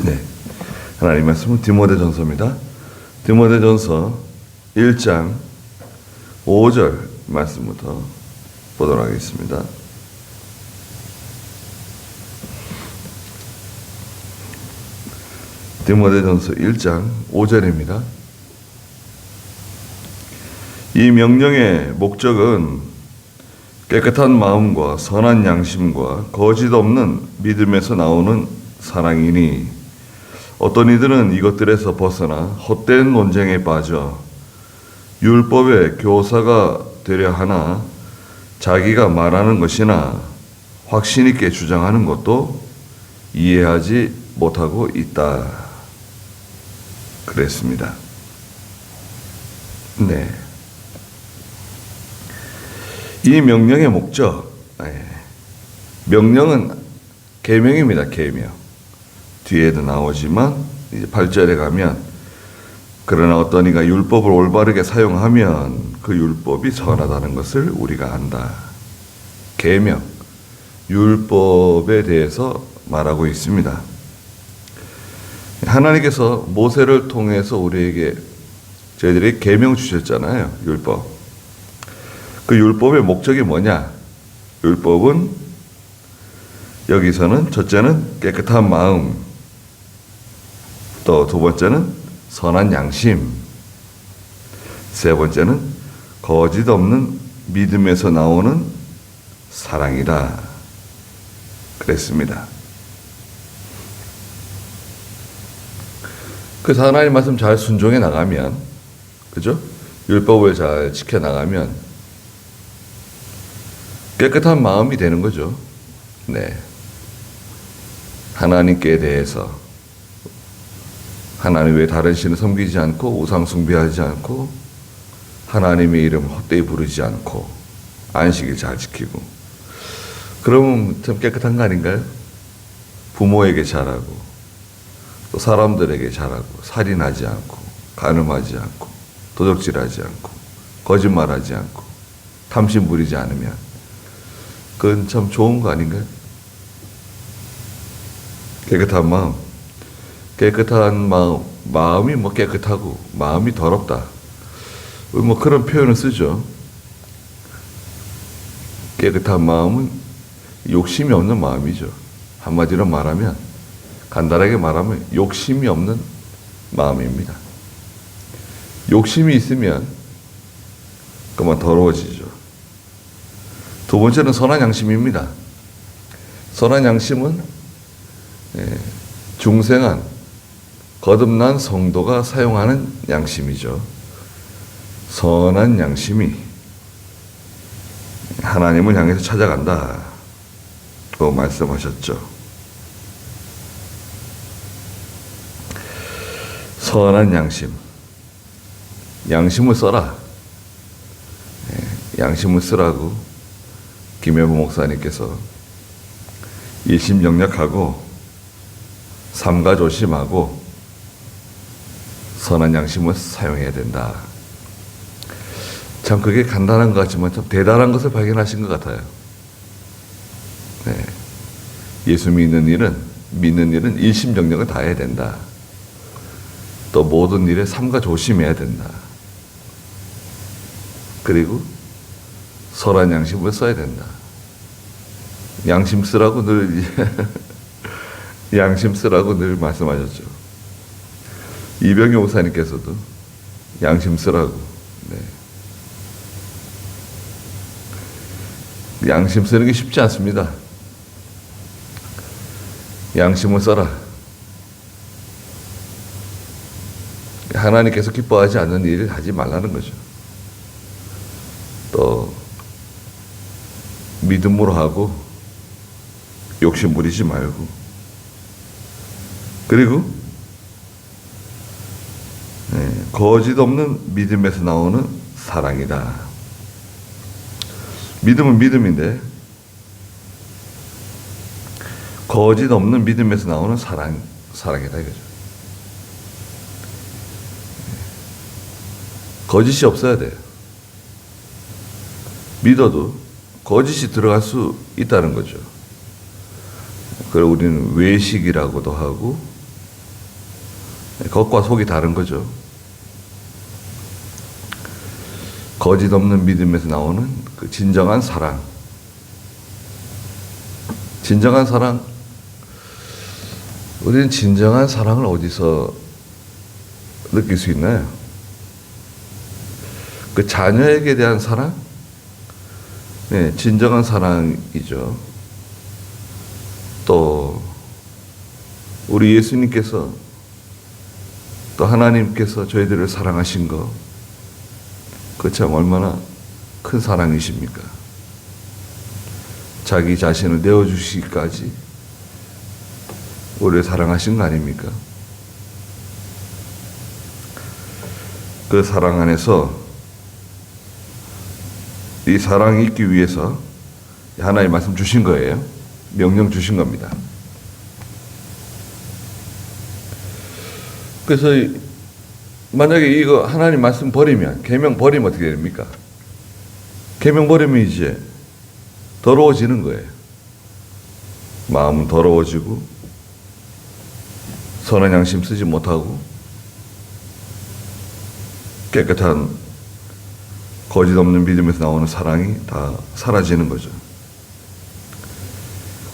네. 하나님 말씀은 디모데전서입니다. 디모데전서 1장 5절 말씀부터 보도록 하겠습니다. 디모데전서 1장 5절입니다. 이 명령의 목적은 깨끗한 마음과 선한 양심과 거짓 없는 믿음에서 나오는 사랑이니 어떤 이들은 이것들에서 벗어나 헛된 논쟁에 빠져 율법의 교사가 되려 하나 자기가 말하는 것이나 확신 있게 주장하는 것도 이해하지 못하고 있다. 그랬습니다. 네. 이 명령의 목적, 명령은 계명입니다. 계명. 뒤에도 나오지만 이제 8절에 가면 그러나 어떤 이가 율법을 올바르게 사용하면 그 율법이 선하다는 것을 우리가 안다. 계명, 율법에 대해서 말하고 있습니다. 하나님께서 모세를 통해서 우리에게 저희들이 계명 주셨잖아요. 율법. 그 율법의 목적이 뭐냐? 율법은 여기서는 첫째는 깨끗한 마음, 또 두 번째는 선한 양심, 세 번째는 거짓 없는 믿음에서 나오는 사랑이다. 그랬습니다. 그래서 하나님 말씀 잘 순종해 나가면, 그죠? 율법을 잘 지켜 나가면 깨끗한 마음이 되는 거죠. 네. 하나님께 대해서 하나님 외에 다른 신을 섬기지 않고 우상 숭배하지 않고 하나님의 이름을 헛되이 부르지 않고 안식일 잘 지키고 그러면 참 깨끗한 거 아닌가요? 부모에게 잘하고 또 사람들에게 잘하고 살인하지 않고 간음하지 않고 도적질하지 않고 거짓말하지 않고 탐심 부리지 않으면 그건 참 좋은 거 아닌가요? 깨끗한 마음. 깨끗한 마음이 뭐 깨끗하고 마음이 더럽다. 뭐 그런 표현을 쓰죠. 깨끗한 마음은 욕심이 없는 마음이죠. 한마디로 말하면, 간단하게 말하면 욕심이 없는 마음입니다. 욕심이 있으면 그만 더러워지죠. 두 번째는 선한 양심입니다. 선한 양심은 중생한 거듭난 성도가 사용하는 양심이죠. 선한 양심이 하나님을 향해서 찾아간다. 고 말씀하셨죠. 선한 양심. 양심을 써라. 양심을 쓰라고 김혜보 목사님께서 일심영력하고 삼가조심하고 선한 양심을 사용해야 된다. 참 그게 간단한 것 같지만 참 대단한 것을 발견하신 것 같아요. 네. 예수 믿는 일은 일심정력을 다해야 된다. 또 모든 일에 삼가조심해야 된다. 그리고 선한 양심을 써야 된다. 양심 쓰라고 늘 말씀하셨죠. 이병희 목사님께서도 양심 쓰라고. 네. 양심 쓰는 게 쉽지 않습니다. 양심을 써라. 하나님께서 기뻐하지 않는 일을 하지 말라는 거죠. 또 믿음으로 하고 욕심 부리지 말고 그리고 거짓 없는 믿음에서 나오는 사랑이다. 믿음은 믿음인데 거짓 없는 믿음에서 나오는 사랑이다 이거죠. 거짓이 없어야 돼요. 믿어도 거짓이 들어갈 수 있다는 거죠. 그걸 우리는 외식이라고도 하고, 겉과 속이 다른 거죠. 거짓 없는 믿음에서 나오는 그 진정한 사랑. 진정한 사랑. 우리는 진정한 사랑을 어디서 느낄 수 있나요? 그 자녀에게 대한 사랑? 네, 진정한 사랑이죠. 또 우리 예수님께서 또 하나님께서 저희들을 사랑하신 거, 그 참 얼마나 큰 사랑이십니까? 자기 자신을 내어주시기까지 우리를 사랑하신 거 아닙니까? 그 사랑 안에서 이 사랑이 있기 위해서 하나님 말씀 주신 거예요. 명령 주신 겁니다. 그래서 만약에 이거 하나님 말씀 버리면, 계명 버리면 어떻게 됩니까? 계명 버리면 이제 더러워지는 거예요. 마음은 더러워지고 선한 양심 쓰지 못하고 깨끗한 거짓 없는 믿음에서 나오는 사랑이 다 사라지는 거죠.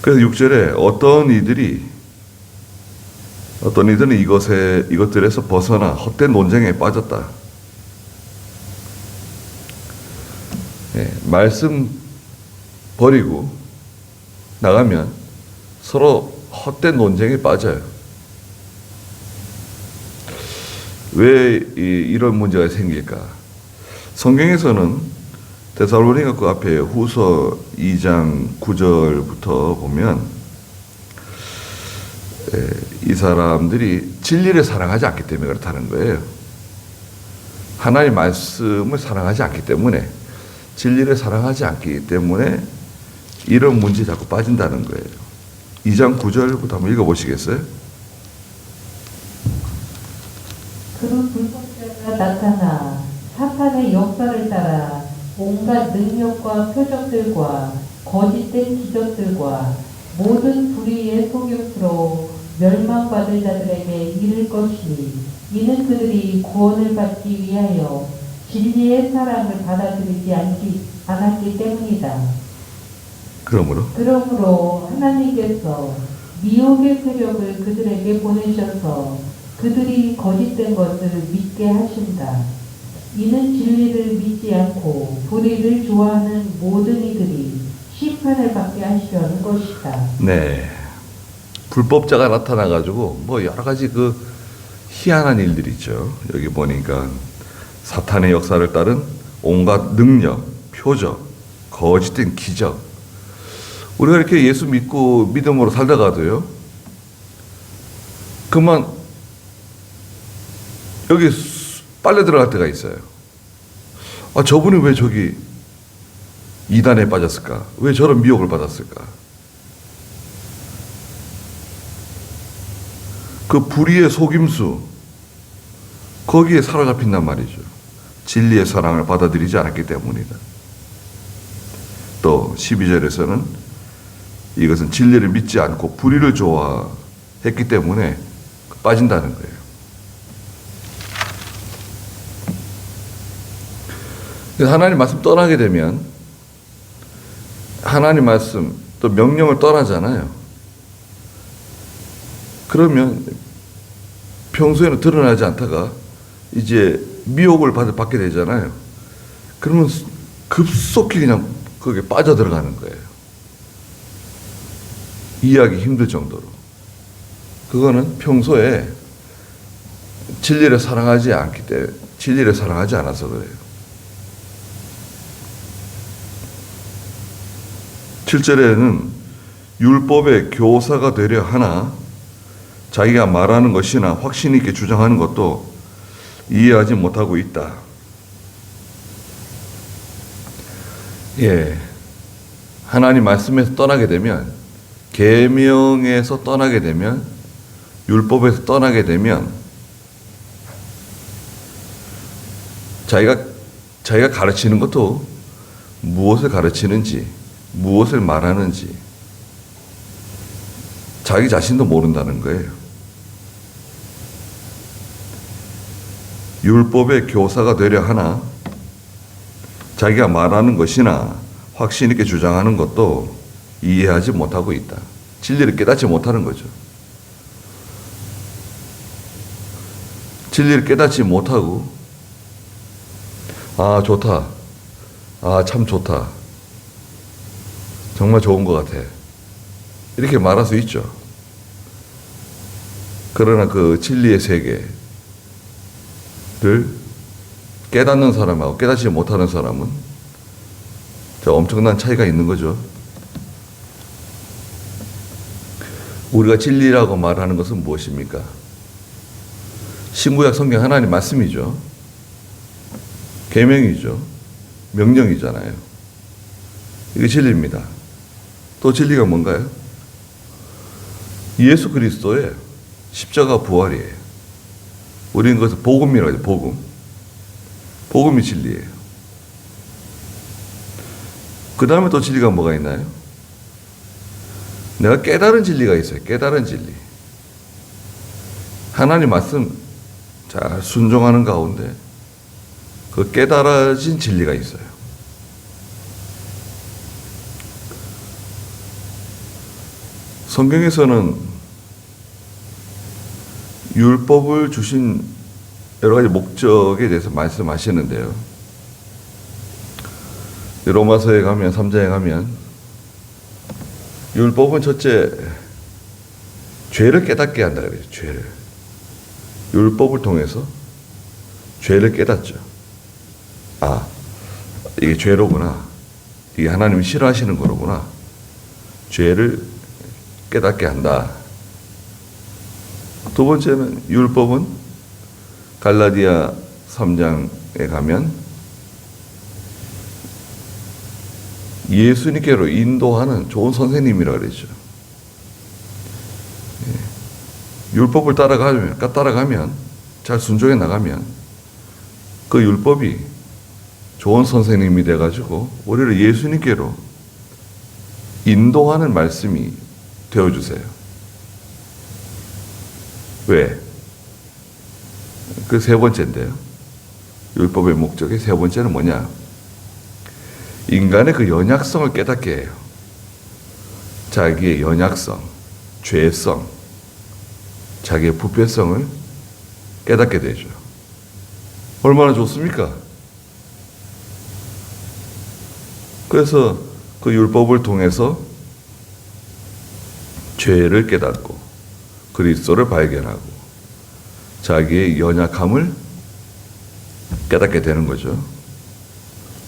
그래서 6절에 어떤 이들은 이것들에서 벗어나 헛된 논쟁에 빠졌다. 네, 말씀 버리고 나가면 서로 헛된 논쟁에 빠져요. 왜 이런 문제가 생길까? 성경에서는 데살로니가 그 앞에 후서 2장 9절부터 보면 이 사람들이 진리를 사랑하지 않기 때문에 그렇다는 거예요. 하나님 말씀을 사랑하지 않기 때문에, 진리를 사랑하지 않기 때문에 이런 문제에 자꾸 빠진다는 거예요. 2장 9절부터 한번 읽어보시겠어요? 그런 불법자가 나타나 사탄의 역사를 따라 온갖 능력과 표적들과 거짓된 기적들과 모든 불의의 속임수로 멸망받을 자들에게 이를 것이니 이는 그들이 구원을 받기 위하여 진리의 사랑을 받아들이지 않았기 때문이다. 그러므로 하나님께서 미혹의 세력을 그들에게 보내셔서 그들이 거짓된 것을 믿게 하신다. 이는 진리를 믿지 않고 불의를 좋아하는 모든 이들이 심판을 받게 하시려는 것이다. 네. 불법자가 나타나가지고 뭐 여러 가지 그 희한한 일들이 있죠. 여기 보니까 사탄의 역사를 따른 온갖 능력, 표적, 거짓된 기적. 우리가 이렇게 예수 믿고 믿음으로 살다가도요, 그만 여기 빨려 들어갈 때가 있어요. 아, 저분이 왜 저기 이단에 빠졌을까? 왜 저런 미혹을 받았을까? 그 불의의 속임수, 거기에 사로잡힌단 말이죠. 진리의 사랑을 받아들이지 않았기 때문이다. 또 12절에서는 이것은 진리를 믿지 않고 불의를 좋아했기 때문에 빠진다는 거예요. 하나님 말씀 떠나게 되면, 하나님 말씀 또 명령을 떠나잖아요. 그러면 평소에는 드러나지 않다가 이제 미혹을 받게 되잖아요. 그러면 급속히 그냥 거기에 빠져들어가는 거예요. 이해하기 힘들 정도로. 그거는 평소에 진리를 사랑하지 않기 때문에, 진리를 사랑하지 않아서 그래요. 7절에는 율법의 교사가 되려 하나 자기가 말하는 것이나 확신 있게 주장하는 것도 이해하지 못하고 있다. 예, 하나님 말씀에서 떠나게 되면, 계명에서 떠나게 되면, 율법에서 떠나게 되면 자기가 가르치는 것도 무엇을 가르치는지, 무엇을 말하는지 자기 자신도 모른다는 거예요. 율법의 교사가 되려 하나 자기가 말하는 것이나 확신 있게 주장하는 것도 이해하지 못하고 있다. 진리를 깨닫지 못하는 거죠. 진리를 깨닫지 못하고 아 좋다. 아 참 좋다. 정말 좋은 것 같아. 이렇게 말할 수 있죠. 그러나 그 진리의 세계를 깨닫는 사람하고 깨닫지 못하는 사람은 엄청난 차이가 있는 거죠. 우리가 진리라고 말하는 것은 무엇입니까? 신구약 성경 하나님 말씀이죠. 계명이죠. 명령이잖아요. 이게 진리입니다. 또 진리가 뭔가요? 예수 그리스도의 십자가 부활이에요. 우리는 그것을 복음이라고 하죠. 복음. 복음이 진리예요. 그 다음에 또 진리가 뭐가 있나요? 내가 깨달은 진리가 있어요. 깨달은 진리. 하나님 말씀 잘 순종하는 가운데 그 깨달아진 진리가 있어요. 성경에서는 율법을 주신 여러 가지 목적에 대해서 말씀하시는데요. 로마서에 가면 3장에 가면 율법은 첫째 죄를 깨닫게 한다 그래요. 죄를. 율법을 통해서 죄를 깨닫죠. 아, 이게 죄로구나. 이게 하나님이 싫어하시는 거로구나. 죄를 깨닫게 한다. 두 번째는 율법은 갈라디아 3장에 가면 예수님께로 인도하는 좋은 선생님이라고 그랬죠. 율법을 따라가면 잘 순종해 나가면 그 율법이 좋은 선생님이 돼가지고 우리를 예수님께로 인도하는 말씀이 되어주세요. 왜? 그 세 번째인데요. 율법의 목적의 세 번째는 뭐냐? 인간의 그 연약성을 깨닫게 해요. 자기의 연약성, 죄성, 자기의 부패성을 깨닫게 되죠. 얼마나 좋습니까? 그래서 그 율법을 통해서 죄를 깨닫고 그리스도를 발견하고 자기의 연약함을 깨닫게 되는 거죠.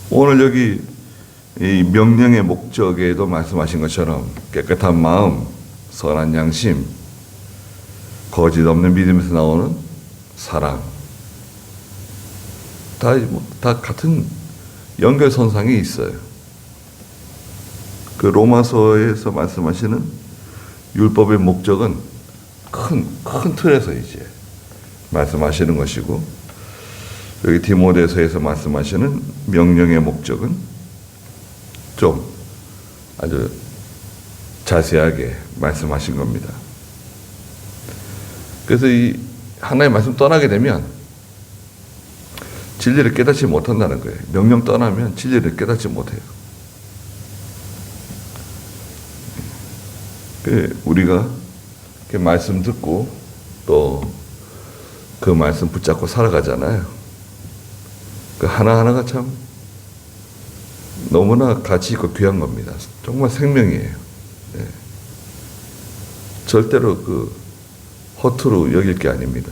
오늘 여기 이 명령의 목적에도 말씀하신 것처럼 깨끗한 마음, 선한 양심, 거짓 없는 믿음에서 나오는 사랑, 다 같은 연결선상에 있어요. 그 로마서에서 말씀하시는 율법의 목적은 큰 틀에서 이제 말씀하시는 것이고, 여기 디모데서에서 말씀하시는 명령의 목적은 좀 아주 자세하게 말씀하신 겁니다. 그래서 이 하나의 말씀 떠나게 되면 진리를 깨닫지 못한다는 거예요. 명령 떠나면 진리를 깨닫지 못해요. 우리가 이렇게 말씀 듣고 또 그 말씀 붙잡고 살아가잖아요. 그 하나하나가 참 너무나 가치 있고 귀한 겁니다. 정말 생명이에요. 네. 절대로 그 허투루 여길 게 아닙니다.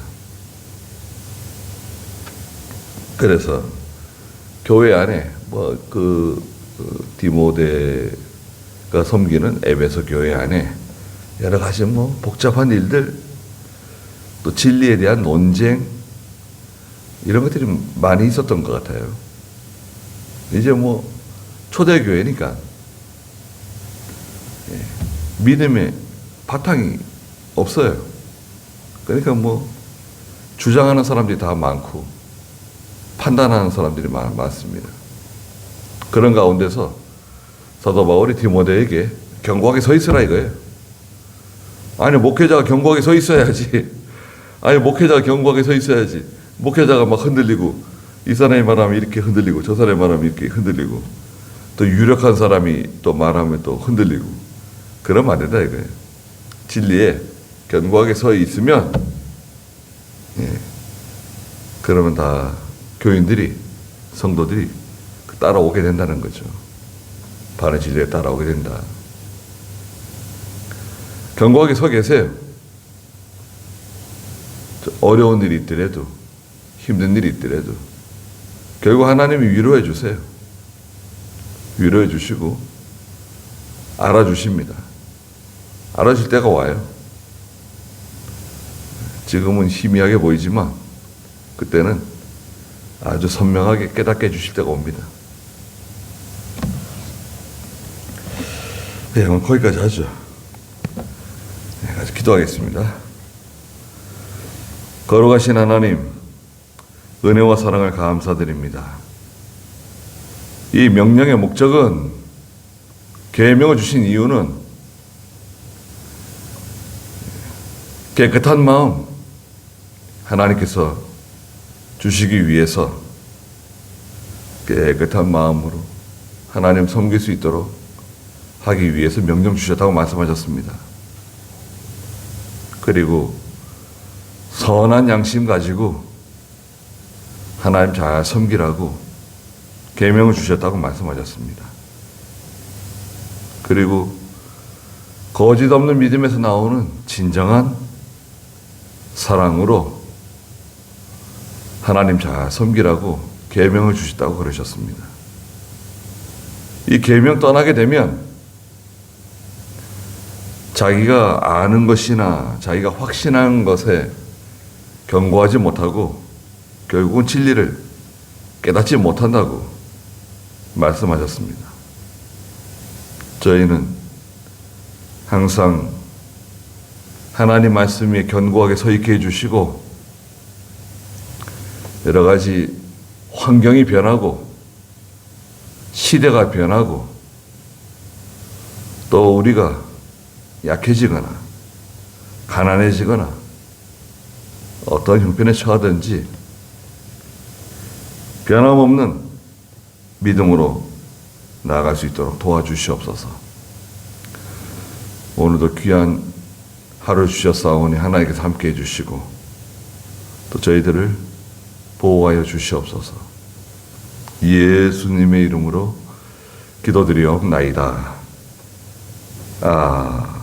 그래서 교회 안에 디모데가 섬기는 에베소 교회 안에 여러 가지 복잡한 일들, 또 진리에 대한 논쟁, 이런 것들이 많이 있었던 것 같아요. 이제 초대교회니까 믿음의 바탕이 없어요. 그러니까 주장하는 사람들이 다 많고 판단하는 사람들이 많습니다. 그런 가운데서 사도 바울이 디모데에게 견고하게 서 있으라 이거예요. 아니, 목회자가 견고하게 서 있어야지. 아니, 목회자가 견고하게 서 있어야지. 목회자가 막 흔들리고, 이 사람이 말하면 이렇게 흔들리고, 저 사람이 말하면 이렇게 흔들리고, 또 유력한 사람이 또 말하면 또 흔들리고, 그러면 안 된다 이거예요. 진리에 견고하게 서 있으면, 예, 그러면 다 교인들이, 성도들이 따라오게 된다는 거죠. 바른 진리에 따라오게 된다. 견고하게 서 계세요. 어려운 일이 있더라도, 힘든 일이 있더라도 결국 하나님이 위로해 주세요. 위로해 주시고 알아주십니다. 알아줄 때가 와요. 지금은 희미하게 보이지만 그때는 아주 선명하게 깨닫게 해주실 때가 옵니다. 네, 오늘 거기까지 하죠. 네, 같이 기도하겠습니다. 거룩하신 하나님, 은혜와 사랑을 감사드립니다. 이 명령의 목적은, 계명을 주신 이유는 깨끗한 마음 하나님께서 주시기 위해서, 깨끗한 마음으로 하나님 섬길 수 있도록 하기 위해서 명령 주셨다고 말씀하셨습니다. 그리고 선한 양심 가지고 하나님 잘 섬기라고 계명을 주셨다고 말씀하셨습니다. 그리고 거짓 없는 믿음에서 나오는 진정한 사랑으로 하나님 잘 섬기라고 계명을 주셨다고 그러셨습니다. 이 계명 떠나게 되면 자기가 아는 것이나 자기가 확신한 것에 견고하지 못하고 결국은 진리를 깨닫지 못한다고 말씀하셨습니다. 저희는 항상 하나님 말씀에 견고하게 서 있게 해주시고, 여러 가지 환경이 변하고 시대가 변하고 또 우리가 약해지거나 가난해지거나 어떤 형편에 처하든지 변함없는 믿음으로 나아갈 수 있도록 도와주시옵소서. 오늘도 귀한 하루 주셨사오니 하나님께서 함께 해주시고 또 저희들을 보호하여 주시옵소서. 예수님의 이름으로 기도드리옵나이다. 아멘.